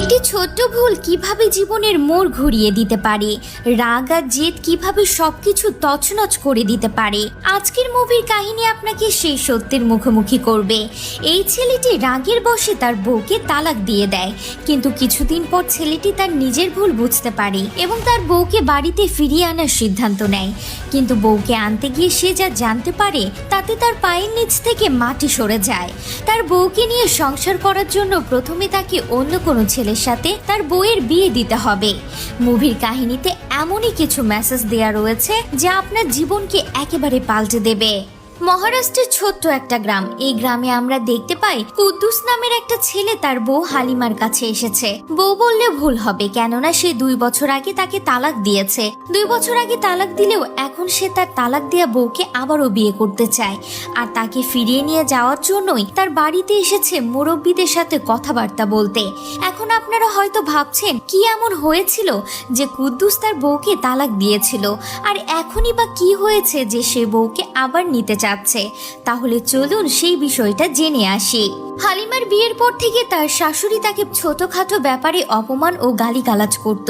একটি ছোট্ট ভুল কিভাবে জীবনের মোড় ঘুরিয়ে দিতে পারে, রাগ আর জেদ কিভাবে সবকিছু তছনছ করে দিতে পারে। আজকের মুভির কাহিনী আপনাকে সেই সত্যের মুখোমুখি করবে। এই ছেলেটি রাগের বশে তার বউকে তালাক দিয়ে দেয়, কিন্তু কিছুদিন পর ছেলেটি তার নিজের ভুল বুঝতে পারে এবং তার বউকে বাড়িতে ফিরিয়ে আনার সিদ্ধান্ত নেয়। কিন্তু বউকে আনতে গিয়ে সে যা জানতে পারে তাতে তার পায়ের নিচ থেকে মাটি সরে যায়। তার বউকে নিয়ে সংসার করার জন্য প্রথমে তাকে অন্য কোনো ছেলের সাথে তার বউয়ের বিয়ে দিতে হবে। মুভির কাহিনীতে এমনই কিছু মেসেজ দেয়া রয়েছে যা আপনার জীবনকে একেবারে পাল্টে দেবে। মহারাষ্ট্রের ছোট্ট একটা গ্রাম। এই গ্রামে আমরা দেখতে পাই কুদ্দুস নামের একটা ছেলে তার বউ হালিমার কাছে এসেছে। বউ বললে ভুল হবে, কেননা সে 2 বছর আগে তাকে তালাক দিয়েছে। 2 বছর আগে তালাক দিলেও এখন সে তার তালাক দেয়া বউকে আবারও বিয়ে করতে চায়, আর তাকে ফিরিয়ে নিয়ে যাওয়ার জন্যই তার বাড়িতে এসেছে মুরব্বীদের সাথে কথাবার্তা বলতে। এখন আপনারা হয়তো ভাবছেন কি এমন হয়েছিল যে কুদ্দুস তার বউকে তালাক দিয়েছিল, আর এখনই বা কি হয়েছে যে সে বউকে আবার নিতে যাচ্ছে। তাহলে চলুন সেই বিষয়টা জেনে আসি। হালিমার বিয়ের পর থেকে তার শাশুড়ি তাকে ছোটখাটো ব্যাপারে অপমান ও গালিগালাজ করত।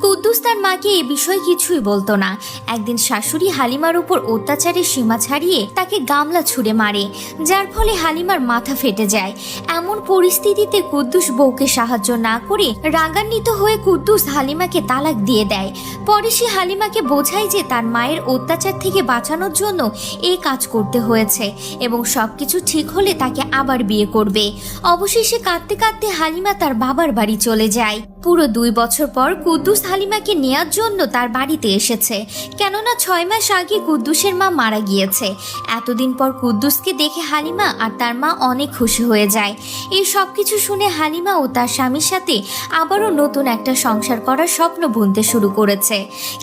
কুদ্দুস তার মাকে এ বিষয়ে কিছুই বলতো না। একদিন শাশুড়ি হালিমার উপর অত্যাচারের সীমা ছাড়িয়ে তাকে গামলা ছুঁড়ে মারে, যার ফলে হালিমার মাথা ফেটে যায়। এমন পরিস্থিতিতে কুদ্দুস বউকে সাহায্য না করে রাগান্বিত হয়ে কুদ্দুস হালিমাকে তালাক দিয়ে দেয়। পরে সে হালিমাকে বোঝায় যে তার মায়ের অত্যাচার থেকে বাঁচানোর জন্য এই কাজ করতে হয়েছে এবং সবকিছু ঠিক হলে তাকে আবার বিয়ে করবে। অবশেষে কাঁদতে কাঁদতে হালিমা তার বাবার বাড়ি চলে যায়। পুরো 2 বছর পর কুদ্দুস হালিমাকে নেয়ার জন্য তার বাড়িতে এসেছে, কেননা 6 মাস আগে কুদ্দুসের মা মারা গিয়েছে। এতদিন পর কুদ্দুসকে দেখে হালিমা আর তার মা অনেক খুশি হয়ে যায়। এই সব কিছু শুনে হালিমা ও তার স্বামীর সাথে আবারও নতুন একটা সংসার করার স্বপ্ন বুনতে শুরু করেছে।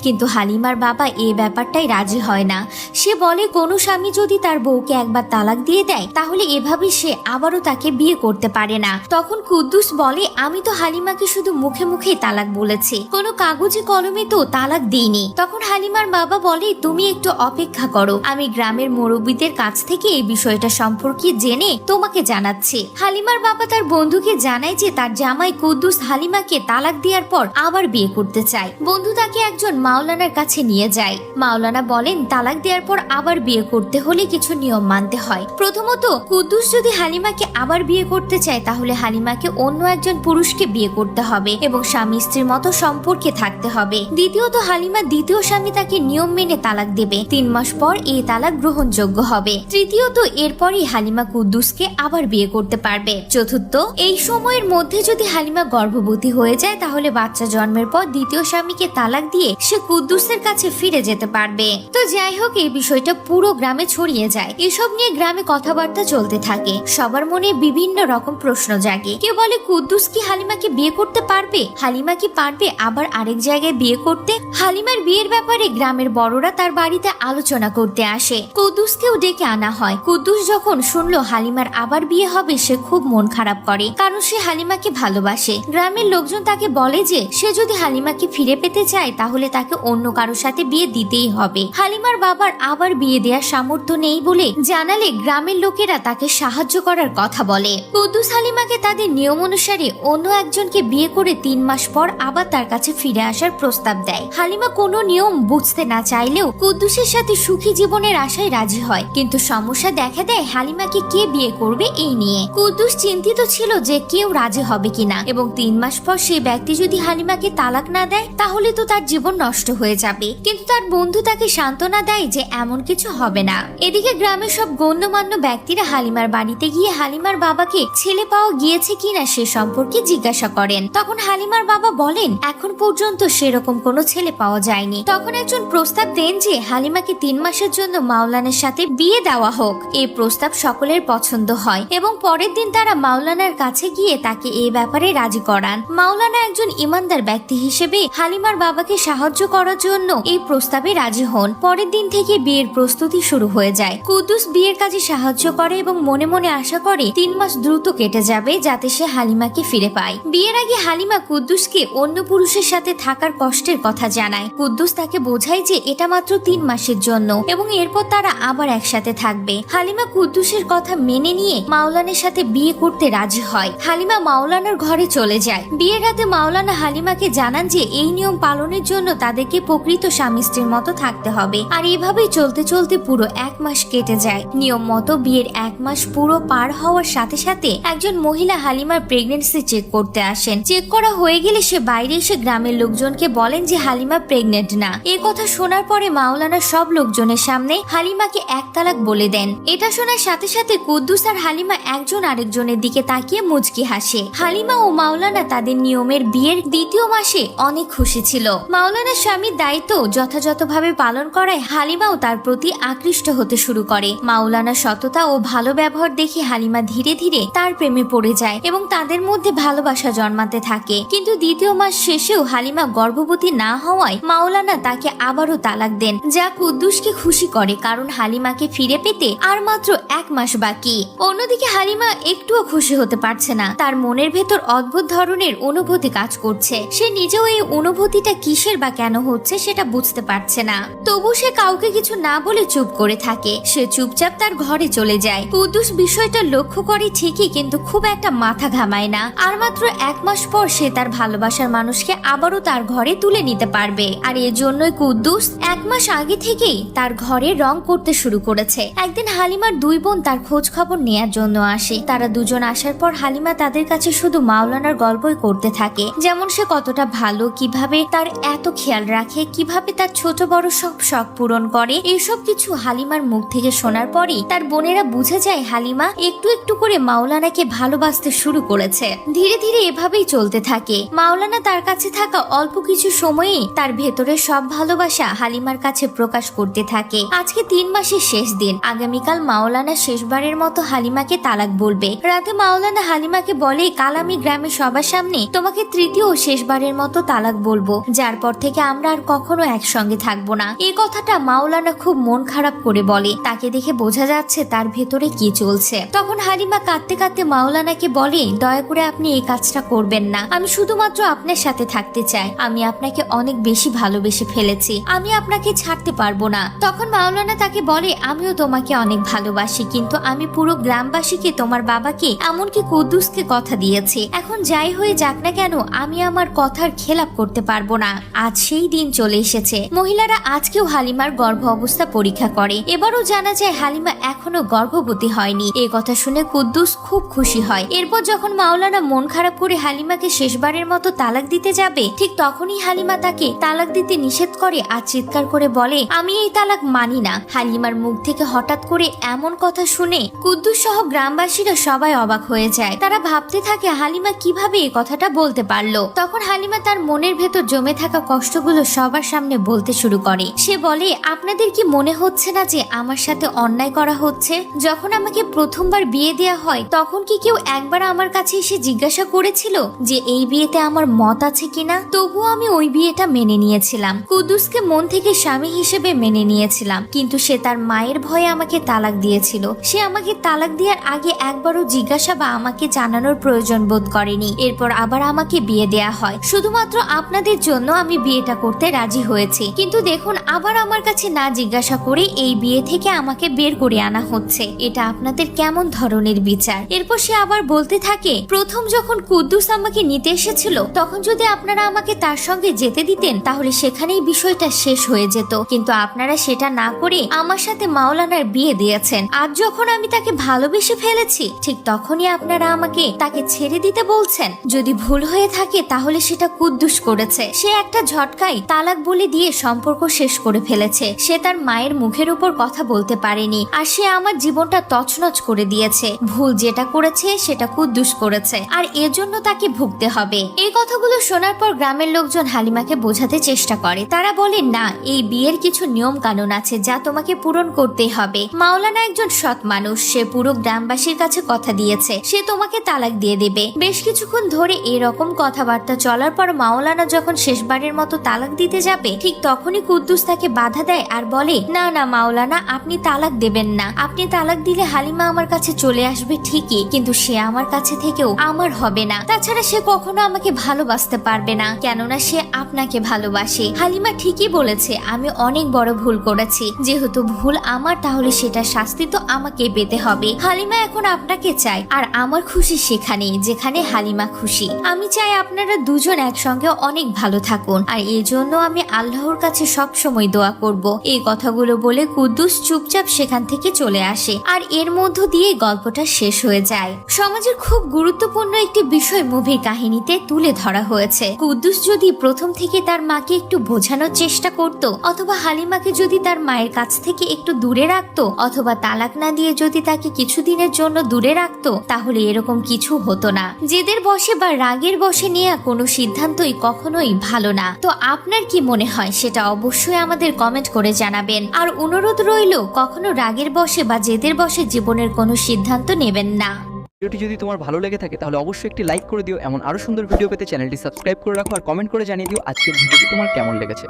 কিন্তু হালিমার বাবা এই ব্যাপারটাই রাজি হয় না। সে বলে কোনো স্বামী যদি তার বউকে একবার তালাক দিয়ে দেয় তাহলে এভাবে সে আবারও তাকে বিয়ে করতে পারে না। তখন কুদ্দুস বলে, আমি তো হালিমাকে শুধু মুখে মুখেই তালাক বলেছি, কোনো কাগজে কলমে তো তালাক দিইনি। তখন হালিমার বাবা বলে, তুমি একটু অপেক্ষা করো, আমি গ্রামের মুরব্বীদের কাছ থেকে এই বিষয়টা সম্পর্কে জেনে তোমাকে জানাচ্ছি। হালিমার বাবা তার বন্ধুকে জানায় যে তার জামাই কুদ্দুস হালিমাকে তালাক দেওয়ার পর আবার বিয়ে করতে চায়। বন্ধু তাকে একজন মাওলানার কাছে নিয়ে যায়। মাওলানা বলেন, তালাক দেওয়ার পর আবার বিয়ে করতে হলে কিছু নিয়ম মানতে হয়। প্রথমত, কুদ্দুস যদি হালিমাকে আবার বিয়ে করতে চায় তাহলে হালিমাকে অন্য একজন পুরুষকে বিয়ে করতে হবে এবং স্বামী স্ত্রীর মতো সম্পর্কে থাকতে হবে। দ্বিতীয়ত, হালিমার দ্বিতীয় স্বামী তাকে নিয়ম মেনে তালাক দেবে। 3 মাস পর এই তালাক গ্রহণযোগ্য হবে। তৃতীয়ত, এরপরই হালিমা কুদ্দুসকে আবার বিয়ে করতে পারবে। চতুর্থ, এই সময়ের মধ্যে যদি হালিমা গর্ভবতী হয়ে যায় তাহলে বাচ্চা জন্মের পর দ্বিতীয় স্বামীকে তালাক দিয়ে সে কুদ্দুসের কাছে ফিরে যেতে পারবে। তো যাই হোক, এই বিষয়টা পুরো গ্রামে ছড়িয়ে যায়। এসব নিয়ে গ্রামে কথাবার্তা চলতে থাকে। সবার মনে বিভিন্ন রকম প্রশ্ন জাগে। কেউ বলে, কুদ্দুস কি হালিমাকে বিয়ে করতে পারবে? হালিমা কি পারবে আবার আরেক জায়গায় বিয়ে করতে? হালিমার বিয়ের ব্যাপারে গ্রামের বড়রা তার বাড়িতে আলোচনা করতে আসে। কুদ্দুসকেও ডেকে আনা হয়। কুদ্দুস যখন শুনলো হালিমার আবার বিয়ে হবে সে খুব মন খারাপ করে, কারণ সে হালিমাকে ভালোবাসে। গ্রামের লোকজন তাকে বলে যে সে যদি হালিমাকে ফিরে পেতে চায় তাহলে তাকে অন্য কারোর সাথে বিয়ে দিতেই হবে। হালিমার বাবার আবার বিয়ে দেওয়ার সামর্থ্য নেই বলে জানালে গ্রামের লোকেরা তাকে সাহায্য করার কথা বলে। কুদ্দুস হালিমাকে তাদের নিয়ম অনুসারে অন্য একজনকে বিয়ে করে 3 মাস পর আবার তার কাছে ফিরে আসার প্রস্তাব দেয়। হালিমা কোনো নিয়ম বুঝতে না চাইলেও কুদ্দুসের সাথে সুখী জীবনের আশায় রাজি হয়, কিন্তু সমস্যা দেখা দেয় হালিমাকে কে বিয়ে করবে এই নিয়ে। কুদ্দুস চিন্তিত ছিল যে কেউ রাজি হবে কিনা এবং 3 মাস পর সেই ব্যক্তি যদি হালিমাকে তালাক না দেয় তাহলে তো তার জীবন নষ্ট হয়ে যাবে। কিন্তু তার বন্ধু তাকে সান্ত্বনা দেয় যে এমন কিছু হবে না। এদিকে গ্রামের সব গণ্যমান্য ব্যক্তিরা হালিমার বাড়িতে গিয়ে হালিমার বাবাকে ছেলে পাওয়া গিয়েছে কিনা সে সম্পর্কে জিজ্ঞাসা করেন। তখন হালিমার বাবা বলেন, এখন পর্যন্ত সেরকম কোনো ছেলে পাওয়া যায়নি। তখন একজন প্রস্তাব দেন যে হালিমাকে 3 মাসের জন্য মাওলানার সাথে বিয়ে দেওয়া হোক। এই প্রস্তাব সকলের পছন্দ হয় এবং পরের দিন তারা মাওলানার কাছে গিয়ে তাকে এই ব্যাপারে রাজি করান। মাওলানা একজন ইমানদার ব্যক্তি হিসেবে হালিমার বাবাকে সাহায্য করার জন্য এই প্রস্তাবে রাজি হন। পরের দিন থেকে বিয়ের প্রস্তুতি শুরু হয়ে যায়। কুদ্দুস বিয়ের কাজে সাহায্য করে এবং মনে মনে আশা করে 3 মাস দ্রুত কেটে যাবে যাতে সে হালিমাকে ফিরে পায়। বিয়ের আগে হালিমা হালিমা কুদ্দুসকে অন্য পুরুষের সাথে থাকার কষ্টের কথা জানায়। কুদ্দুস তাকে বোঝায় যে এটা মাত্র 3 মাসের জন্য এবং এরপর তারা আবার একসাথে থাকবে। হালিমা কুদ্দুসের কথা মেনে নিয়ে মাওলানার সাথে বিয়ে করতে রাজি হয়। হালিমা মাওলানার ঘরে চলে যায়। বিয়ের রাতে মাওলানা হালিমাকে জানান যে এই নিয়ম পালনের জন্য তাদেরকে প্রকৃত স্বামী স্ত্রীর মতো থাকতে হবে। আর এভাবেই চলতে চলতে পুরো 1 মাস কেটে যায়। নিয়ম মতো বিয়ের 1 মাস পুরো পার হওয়ার সাথে সাথে একজন মহিলা হালিমার প্রেগনেন্সি চেক করতে আসেন। চেক করা হয়ে গেলে সে বাইরে এসে গ্রামের লোকজনকে বলেন যে হালিমা প্রেগনেন্ট না। এই কথা শোনার পরে মাওলানা সব লোকজনের সামনে হালিমাকে 1 তালাক বলে দেন। এটা শোনার সাথে সাথে কুদ্দুস আর হালিমা একজন আরেকজনের দিকে তাকিয়ে মুচকি হাসে। হালিমা ও মাওলানা তাদের নিয়মের বিয়ের 2য় মাসে অনেক খুশি ছিল। মাওলানা স্বামীর দায়িত্ব যথাযথভাবে পালন করায় হালিমাও তার প্রতি আকৃষ্ট হতে শুরু করে। মাওলানা সততা ও ভালো ব্যবহার দেখে হালিমা ধীরে ধীরে তার প্রেমে পড়ে যায় এবং তাদের মধ্যে ভালোবাসা জন্মাতে থাকে। কিন্তু 2য় মাস শেষেও হালিমা গর্ভবতী না হওয়ায় মাওলানা তাকে আবারও তালাক দেন, যা কুদ্দুসকে খুশি করে কারণ হালিমাকে ফিরে পেতে আর মাত্র 1 মাস বাকি। অন্যদিকে হালিমা একটুও খুশি হতে পারছে না। তার মনের ভেতর অদ্ভুত ধরনের অনুভূতি কাজ করছে। সে নিজেও এই অনুভূতিটা কিসের বা কেন হচ্ছে সেটা বুঝতে পারছে না। তবু সে কাউকে কিছু না বলে চুপ করে থাকে। সে চুপচাপ তার ঘরে চলে যায়। কুদ্দুস বিষয়টা লক্ষ্য করে ঠিকই, কিন্তু খুব একটা মাথা ঘামায় না। আর মাত্র 1 মাস পর সে তার ভালোবাসার মানুষকে আবারও তার ঘরে তুলে নিতে পারবে। আর এর জন্যই কুদ্দুস 1 মাস আগে থেকেই তার ঘরে রং করতে শুরু করেছে। একদিন হালিমার 2 বোন তার খোঁজ খবর নেয়ার জন্য আসে। তারা দুজন আসার পর হালিমা তাদের কাছে শুধু মাওলানার গল্পই করতে থাকে, যেমন সে কতটা ভালো, কিভাবে তার এত খেয়াল রাখে, কিভাবে তার ছোট বড় সব শখ পূরণ করে। এইসব কিছু হালিমার মুখ থেকে শোনার পরই তার বোনেরা বুঝে যায় হালিমা একটু একটু করে মাওলানাকে ভালোবাসতে শুরু করেছে। ধীরে ধীরে এভাবেই চলতে থাকে। মাওলানা তার কাছে থাকা অল্প কিছু সময়ে তার ভেতরে সব ভালোবাসা হালিমার কাছে প্রকাশ করতে থাকে। আজকে 3 মাসের শেষ দিন। আগামীকাল মাওলানা শেষবারের মতো হালিমাকে তালাক বলবে। রাতে মাওলানা হালিমাকে বলে, কাল আমি গ্রামের সবার সামনে তোমাকে 3য় ও শেষবারের মতো তালাক বলবো, যার পর থেকে আমরা আর কখনো একসঙ্গে থাকবো না। এই কথাটা মাওলানা খুব মন খারাপ করে বলে। তাকে দেখে বোঝা যাচ্ছে তার ভেতরে কি চলছে। তখন হালিমা কাঁদতে কাঁদতে মাওলানাকে বলে, দয়া করে আপনি এই কাজটা করবেন না। আমি শুধুমাত্র আপনার সাথে থাকতে চাই। আমি আপনাকে অনেক বেশি ভালোবেসে ফেলেছি। আমি আপনাকে ছাড়তে পারবো না। তখন মাওলানা তাকে বলে, আমিও তোমাকে অনেক ভালোবাসি, কিন্তু আমি পুরো গ্রামবাসীকে, তোমার বাবাকে, এমনকি কুদ্দুসকে কথা দিয়েছি। এখন যাই হয়ে যাক না কেন, আমি আমার কথার খেলাপ করতে পারবো না। আজ সেই দিন চলে এসেছে। মহিলারা আজকেও হালিমার গর্ভ অবস্থা পরীক্ষা করে। এবারও জানা যায় হালিমা এখনো গর্ভবতী হয়নি। এই কথা শুনে কুদ্দুস খুব খুশি হয়। এরপর যখন মাওলানা মন খারাপ করে হালিমাকে শেষবারের মতো তালাক দিতে যাবে, ঠিক তখনই হালিমা তাকে তালাক দিতে নিষেধ করে আর চিৎকার করে বলে, আমি এই তালাক মানি না। হালিমার মুখ থেকে হঠাৎ করে এমন কথা শুনে কুদ্দুস সহ গ্রামবাসীরা সবাই অবাক হয়ে যায়। তারা ভাবতে থাকে হালিমা কিভাবে এই কথাটা বলতে পারলো। তখন হালিমা তার মনের ভেতর জমে থাকা কষ্টগুলো সবার সামনে বলতে শুরু করে। সে বলে, আপনাদের কি মনে হচ্ছে না যে আমার সাথে অন্যায় করা হচ্ছে? যখন আমাকে প্রথমবার বিয়ে দেয়া হয় তখন কি কেউ একবার আমার কাছে এসে জিজ্ঞাসা করেছিল যে এই বিয়েতে আমার মত আছে কিনা? তবুও আমি ওই বিয়েটা মেনে নিয়েছিলাম। কুদ্দুসকে মন থেকে স্বামী হিসেবে মেনে নিয়েছিলাম, কিন্তু সে তার মায়ের ভয়ে আমাকে তালাক দিয়েছিল। সে আমাকে তালাক দেওয়ার আগে একবারও জিজ্ঞাসা বা আমাকে জানানোর প্রয়োজন বোধ করেনি। এরপর আবার আমাকে বিয়ে দেয়া হয়। শুধুমাত্র আপনাদের জন্য আমি বিয়েটা করতে রাজি হয়েছি, কিন্তু দেখুন আবার আমার কাছে না জিজ্ঞাসা করে এই বিয়ে থেকে আমাকে বের করে আনা হচ্ছে। এটা আপনাদের কেমন ধরনের বিচার? এরপর সে আবার বলতে থাকে, প্রথম যখন কুদ্দুস আমাকে নিতে এসেছিল তখন যদি আপনারা আমাকে তার সঙ্গে যেতে দিতেন তাহলে সেখানেই বিষয়টা শেষ হয়ে যেত, কিন্তু আপনারা সেটা না করে আমার সাথে মাওলানার বিয়ে দিয়েছেন। আজ যখন আমি তাকে ভালোবেসে ফেলেছি ঠিক তখনই আপনারা আমাকে তাকে ছেড়ে দিতে বলছেন। যদি ভুল হয়ে থাকে তাহলে সেটা কুদ্দুস করেছে। সে একটা ঝটকায় তালাক বলে দিয়ে সম্পর্ক শেষ করে ফেলেছে। সে তার মায়ের মুখের উপর কথা বলতে পারেনি, আর সে আমার জীবনটা তছনছ করে দিয়েছে। ভুল যেটা করেছে সেটা কুদ্দুস করেছে, আর এজন্য তাকে ভুগতে হবে। এই কথাগুলো শোনার পর গ্রামের লোকজন হালিমাকে বোঝাতে চেষ্টা করে। তারা বলে, না, এই বিয়ের কিছু নিয়ম কানুন আছে যা তোমাকে পূরণ করতেই হবে। মাওলানা একজন সৎ মানুষ। সে পুরো গ্রামবাসীর কাছে কথা দিয়েছে সে তোমাকে তালাক দিয়ে দেবে। বেশ কিছুক্ষণ ধরে এরকম কথাবার্তা চলার পর মাওলানা যখন শেষবারের মতো তালাক দিতে যাবে ঠিক তখনই কুদ্দুস তাকে বাধা দেয় আর বলে, না না মাওলানা, আপনি তালাক দেবেন না। আপনি তালাক দিলে হালিমা আমার কাছে চলে আসবে ঠিকই, কিন্তু সে আমার কাছে থেকেও আমার হবে না। তাছাড়া সে কখনো কখনো আমাকে ভালোবাসতে পারবে না, কেননা সে আপনাকে ভালোবাসে। হালিমা ঠিকই বলেছে, আমি অনেক বড় ভুল করেছি, যেহেতু ভুল আমার তাহলে সেটা শাস্তি তো আমাকে পেতে হবে। হালিমা এখন আপনাকে চাই, আর আমার খুশি সেখানেই যেখানে হালিমা খুশি। আমি চাই আপনারা দুজন একসঙ্গে অনেক ভালো থাকুন, আর এই জন্য আমি আল্লাহর কাছে সব সময় দোয়া করব। এই কথাগুলো বলে কুদ্দুস চুপচাপ সেখান থেকে চলে আসে, আর এর মধ্য দিয়ে গল্পটা শেষ হয়ে যায়। সমাজের খুব গুরুত্বপূর্ণ একটি বিষয় মুভির কাহিনীতে তুলে ধরা হয়েছে। কুদ্দুস যদি প্রথম থেকে তার মাকে একটু বোঝানোর চেষ্টা করত, অথবা হালিমাকে যদি তার মায়ের কাছ থেকে একটু দূরে রাখতো, অথবা তালাক না দিয়ে যদি তাকে কিছুদিনের জন্য দূরে রাখতো, তাহলে এরকম কিছু হতো না। জেদের বশে বা রাগের বশে নেওয়া কোনো সিদ্ধান্তই কখনোই ভালো না। তো আপনার কি মনে হয় সেটা অবশ্যই আমাদের কমেন্ট করে জানাবেন। আর অনুরোধ রইল, কখনো রাগের বশে বা জেদের বশে জীবনের কোনো সিদ্ধান্ত নেবেন না। ভিডিওটি যদি তোমার ভালো লেগে থাকে তাহলে অবশ্যই একটি লাইক করে দিও। এমন আরো সুন্দর ভিডিও পেতে চ্যানেলটি সাবস্ক্রাইব করে রাখো, আর কমেন্ট করে জানিয়ে দিও আজকের ভিডিওটি তোমার কেমন লেগেছে।